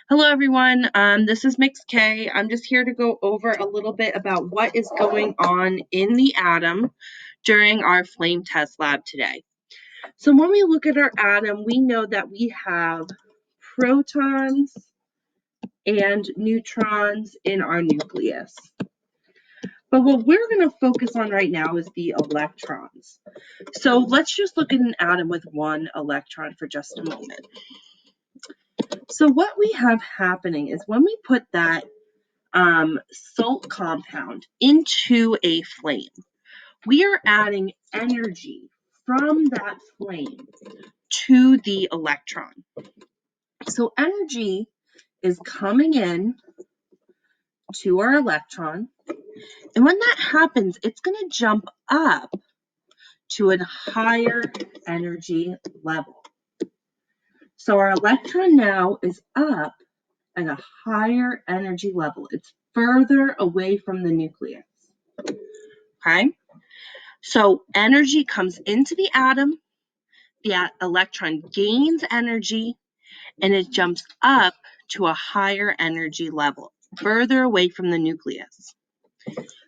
Hello, everyone. This is Mix K. I'm just here to go over a little bit about what is going on in the atom during our flame test lab today. So when we look at our atom, we know that we have protons and neutrons in our nucleus. But what we're going to focus on right now is the electrons. So let's just look at an atom with one electron for just a moment. So what we have happening is when we put that salt compound into a flame, we are adding energy from that flame to the electron. So energy is coming in to our electron, and when that happens, it's going to jump up to a higher energy level. So our electron now is up at a higher energy level. It's further away from the nucleus. Okay? So energy comes into the atom, the electron gains energy, and it jumps up to a higher energy level, further away from the nucleus.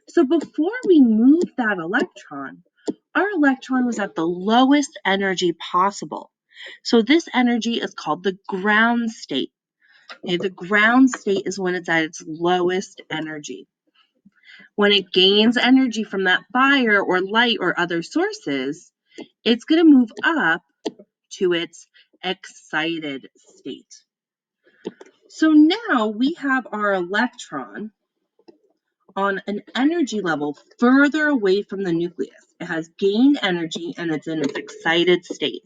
So before we moved that electron, our electron was at the lowest energy possible. So this energy is called the ground state. Okay, the ground state is when it's at its lowest energy. When it gains energy from that fire or light or other sources, it's going to move up to its excited state. So now we have our electron on an energy level further away from the nucleus. It has gained energy and it's in its excited state.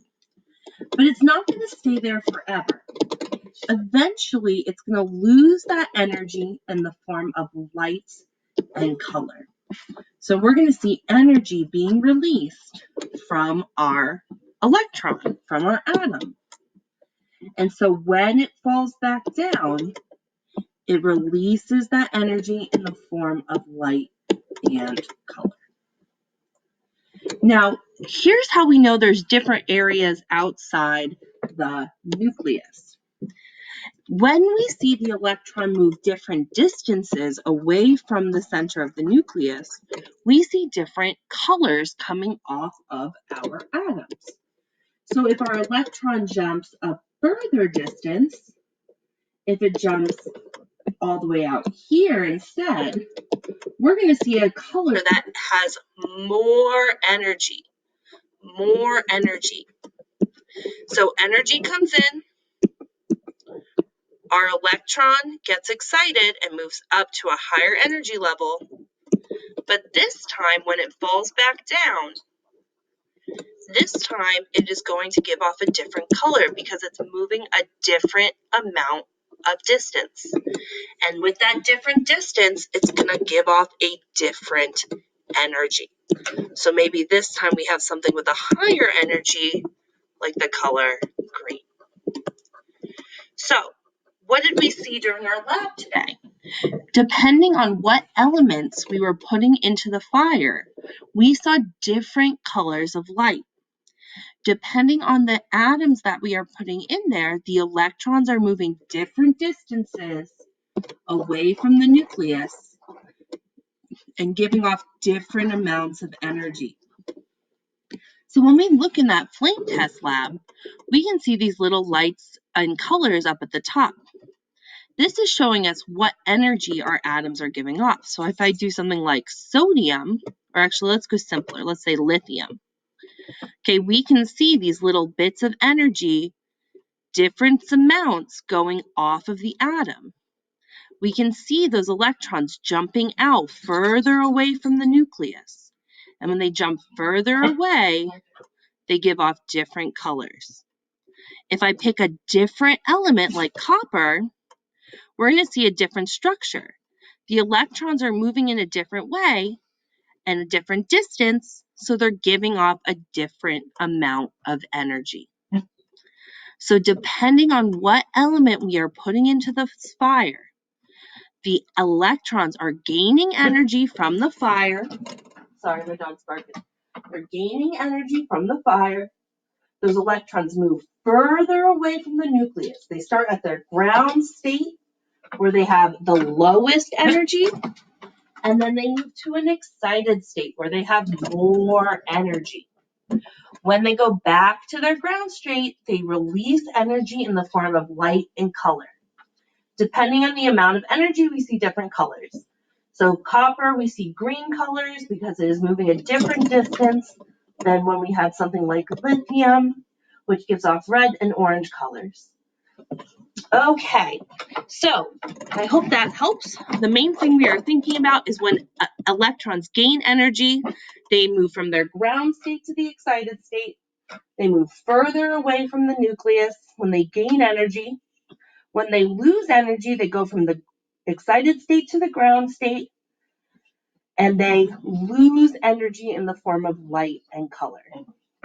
But it's not going to stay there forever. Eventually, it's going to lose that energy in the form of light and color. So we're going to see energy being released from our electron, from our atom. And so when it falls back down, it releases that energy in the form of light and color. Now, here's how we know there's different areas outside the nucleus. When we see the electron move different distances away from the center of the nucleus, we see different colors coming off of our atoms. So if our electron jumps a further distance, if it jumps all the way out here instead, we're going to see a color that has more energy. More energy. So energy comes in, our electron gets excited and moves up to a higher energy level. But this time, when it falls back down, this time it is going to give off a different color because it's moving a different amount of distance. And with that different distance, it's going to give off a different energy. So maybe this time we have something with a higher energy, like the color green. So, what did we see during our lab today? Depending on what elements we were putting into the fire, we saw different colors of light. Depending on the atoms that we are putting in there, the electrons are moving different distances away from the nucleus and giving off different amounts of energy. So when we look in that flame test lab, we can see these little lights and colors up at the top. This is showing us what energy our atoms are giving off. So if I do something like sodium, or actually let's go simpler, let's say lithium. Okay, we can see these little bits of energy, different amounts going off of the atom. We can see those electrons jumping out further away from the nucleus. And when they jump further away, they give off different colors. If I pick a different element like copper, we're going to see a different structure. The electrons are moving in a different way and a different distance, so they're giving off a different amount of energy. So depending on what element we are putting into the fire, the electrons are gaining energy from the fire. Sorry, my dog's barking. They're gaining energy from the fire. those electrons move further away from the nucleus. They start at their ground state, where they have the lowest energy, and then they move to an excited state, where they have more energy. When they go back to their ground state, they release energy in the form of light and color. Depending on the amount of energy, we see different colors. So copper, we see green colors because it is moving a different distance than when we have something like lithium, which gives off red and orange colors. Okay, so I hope that helps. The main thing we are thinking about is when electrons gain energy, they move from their ground state to the excited state. They move further away from the nucleus when they gain energy. When they lose energy, they go from the excited state to the ground state, and they lose energy in the form of light and color.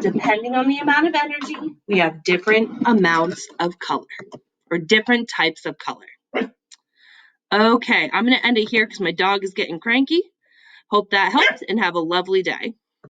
Depending on the amount of energy, we have different amounts of color, or different types of color. Okay, I'm going to end it here because my dog is getting cranky. Hope that helped, and have a lovely day.